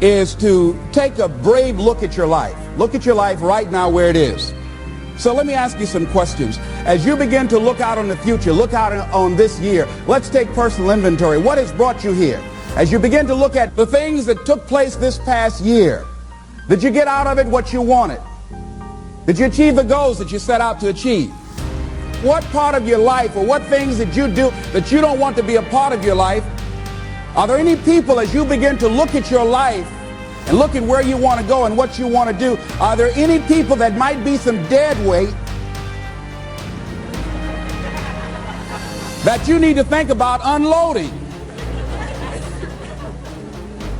is to take a brave look at your life. Look at your life right now where it is. So let me ask you some questions. As you begin to look out on the future, look out on this year, let's take personal inventory. What has brought you here? As you begin to look at the things that took place this past year, did you get out of it what you wanted? Did you achieve the goals that you set out to achieve? What part of your life or what things did you do that you don't want to be a part of your life? Are there any people, as you begin to look at your life and look at where you want to go and what you want to do, are there any people that might be some dead weight that you need to think about unloading?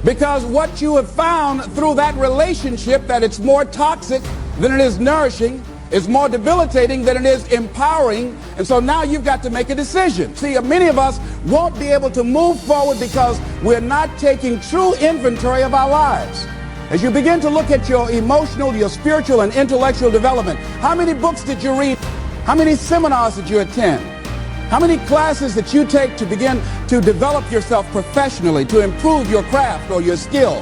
Because what you have found through that relationship, that it's more toxic than it is nourishing, is more debilitating than it is empowering, and so now you've got to make a decision. See, many of us won't be able to move forward because we're not taking true inventory of our lives. As you begin to look at your emotional, your spiritual, and intellectual development, how many books did you read? How many seminars did you attend? How many classes that you take to begin to develop yourself professionally, to improve your craft or your skill?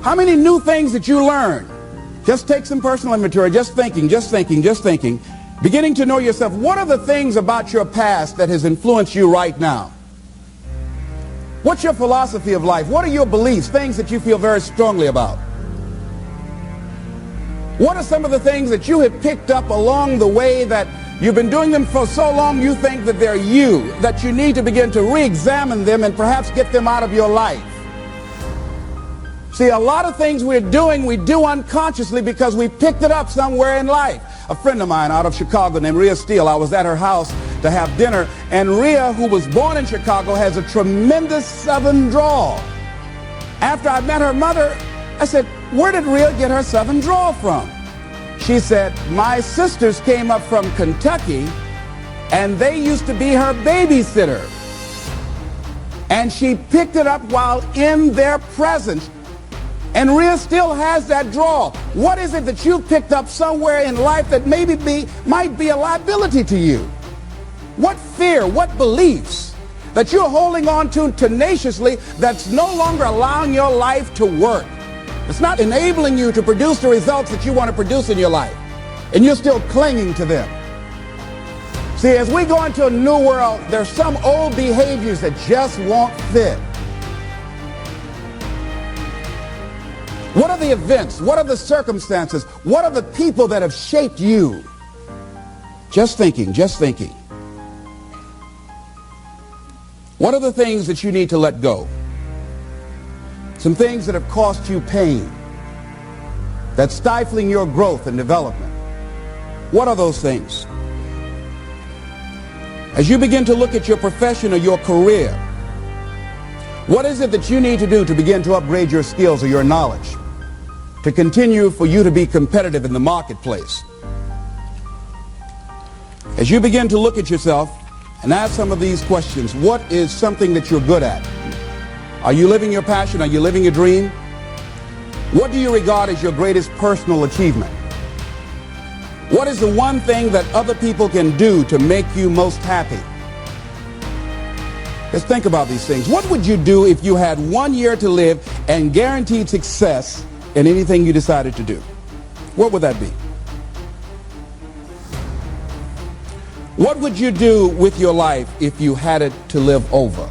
How many new things that you learn? Just take some personal inventory, just thinking. Beginning to know yourself. What are the things about your past that has influenced you right now? What's your philosophy of life? What are your beliefs, things that you feel very strongly about? What are some of the things that you have picked up along the way that you've been doing them for so long you think that they're you, that you need to begin to re-examine them and perhaps get them out of your life? See, a lot of things we're doing, we do unconsciously because we picked it up somewhere in life. A friend of mine out of Chicago named Rhea Steele, I was at her house to have dinner, and Rhea, who was born in Chicago, has a tremendous Southern drawl. After I met her mother, I said, where did Rhea get her Southern drawl from? She said, my sisters came up from Kentucky, and they used to be her babysitter. And she picked it up while in their presence. And Rhea still has that drawl. What is it that you picked up somewhere in life that might be a liability to you? What fear, what beliefs that you're holding on to tenaciously that's no longer allowing your life to work? It's not enabling you to produce the results that you want to produce in your life, and you're still clinging to them. See, as we go into a new world, there's some old behaviors that just won't fit. What are the events? What are the circumstances? What are the people that have shaped you? Just thinking. What are the things that you need to let go? Some things that have cost you pain, that's stifling your growth and development. What are those things? As you begin to look at your profession or your career, what is it that you need to do to begin to upgrade your skills or your knowledge, to continue for you to be competitive in the marketplace? As you begin to look at yourself and ask some of these questions, what is something that you're good at? Are you living your passion? Are you living your dream? What do you regard as your greatest personal achievement? What is the one thing that other people can do to make you most happy? Just think about these things. What would you do if you had 1 year to live and guaranteed success in anything you decided to do? What would that be? What would you do with your life if you had it to live over?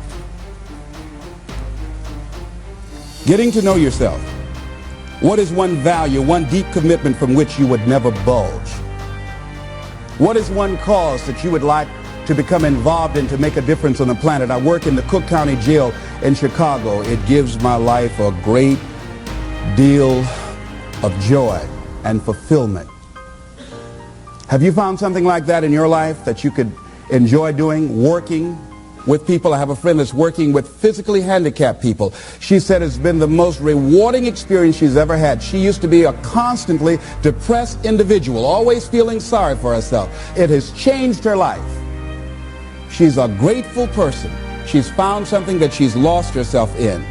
Getting to know yourself. What is one value, one deep commitment from which you would never bulge? What is one cause that you would like to become involved in to make a difference on the planet? I work in the Cook County Jail in Chicago. It gives my life a great deal of joy and fulfillment. Have you found something like that in your life that you could enjoy doing, working with people? I have a friend that's working with physically handicapped people. She said it's been the most rewarding experience she's ever had. She used to be a constantly depressed individual, always feeling sorry for herself. It has changed her life. She's a grateful person. She's found something that she's lost herself in.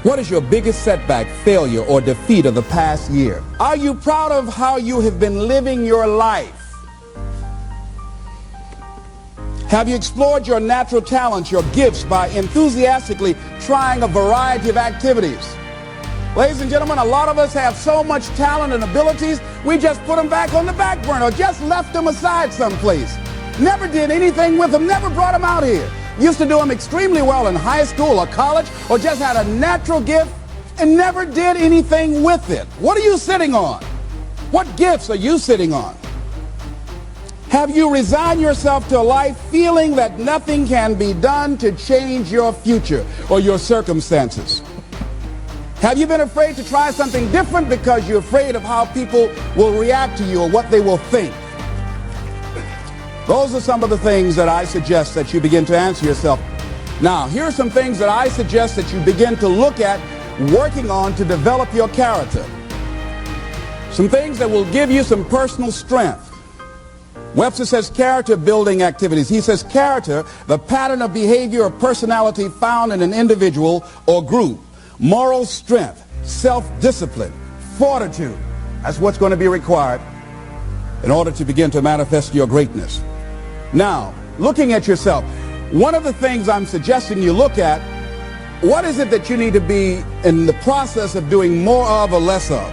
What is your biggest setback, failure, or defeat of the past year? Are you proud of how you have been living your life? Have you explored your natural talents, your gifts, by enthusiastically trying a variety of activities? Ladies and gentlemen, a lot of us have so much talent and abilities, we just put them back on the back burner or just left them aside someplace. Never did anything with them, never brought them out here. Used to do them extremely well in high school or college, or just had a natural gift and never did anything with it. What are you sitting on? What gifts are you sitting on? Have you resigned yourself to a life feeling that nothing can be done to change your future or your circumstances? Have you been afraid to try something different because you're afraid of how people will react to you or what they will think? Those are some of the things that I suggest that you begin to answer yourself. Now, here are some things that I suggest that you begin to look at working on to develop your character. Some things that will give you some personal strength. Webster says character building activities. He says character, the pattern of behavior or personality found in an individual or group. Moral strength, self-discipline, fortitude. That's what's going to be required in order to begin to manifest your greatness. Now, looking at yourself, one of the things I'm suggesting you look at, what is it that you need to be in the process of doing more of or less of?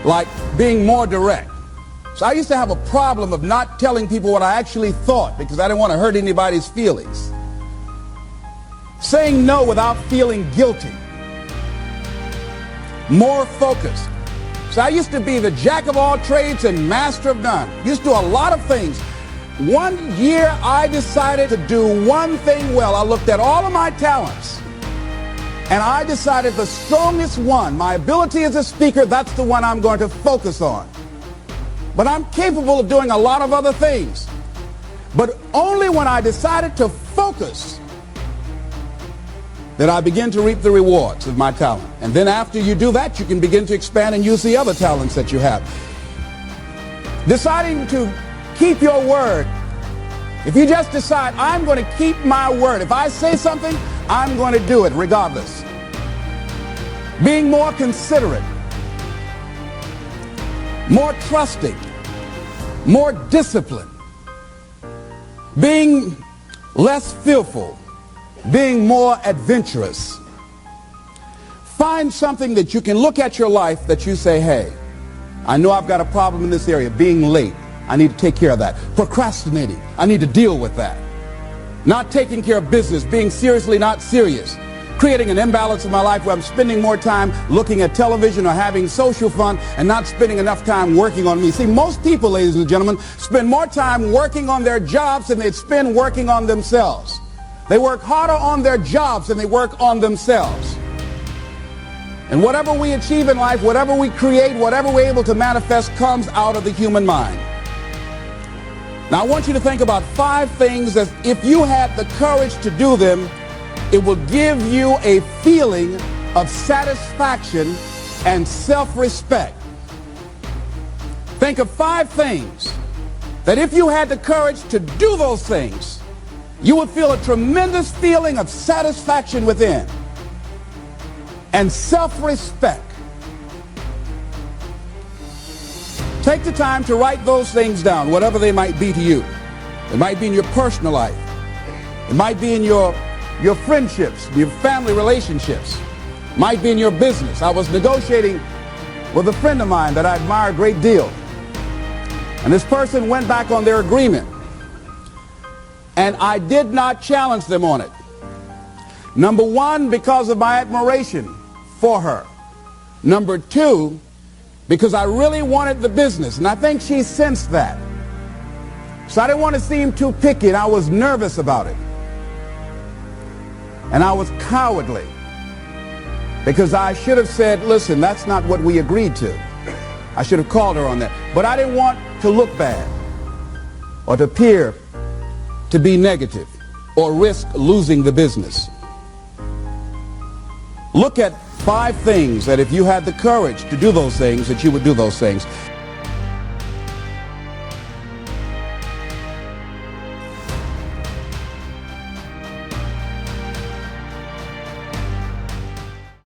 Like being more direct. So I used to have a problem of not telling people what I actually thought because I didn't want to hurt anybody's feelings. Saying no without feeling guilty. More focused. So I used to be the jack of all trades and master of none. Used to do a lot of things. One year I decided to do one thing well. I looked at all of my talents and I decided the strongest one, my ability as a speaker, that's the one I'm going to focus on. But I'm capable of doing a lot of other things. But only when I decided to focus that I begin to reap the rewards of my talent. And then after you do that, you can begin to expand and use the other talents that you have. Deciding to keep your word. If you just decide, I'm going to keep my word. If I say something, I'm going to do it regardless. Being more considerate. More trusting. More disciplined. Being less fearful. Being more adventurous. Find something that you can look at your life that you say, hey, I know I've got a problem in this area. Being late. I need to take care of that. Procrastinating. I need to deal with that. Not taking care of business. Being seriously not serious. Creating an imbalance in my life where I'm spending more time looking at television or having social fun and not spending enough time working on me. See, most people, ladies and gentlemen, spend more time working on their jobs than they spend working on themselves. They work harder on their jobs than they work on themselves. And whatever we achieve in life, whatever we create, whatever we're able to manifest comes out of the human mind. Now I want you to think about 5 things that if you had the courage to do them, it will give you a feeling of satisfaction and self-respect. Think of 5 things that if you had the courage to do those things, you would feel a tremendous feeling of satisfaction within and self-respect. Take the time to write those things down, whatever they might be to you. It might be in your personal life. It might be in your friendships, your family relationships. It might be in your business. I was negotiating with a friend of mine that I admire a great deal. And this person went back on their agreement. And I did not challenge them on it. Number 1, because of my admiration for her. Number 2, because I really wanted the business. And I think she sensed that. So I didn't want to seem too picky, and I was nervous about it. And I was cowardly. Because I should have said, listen, that's not what we agreed to. I should have called her on that. But I didn't want to look bad or to appear to be negative or risk losing the business. Look at 5 things that if you had the courage to do those things, that you would do those things.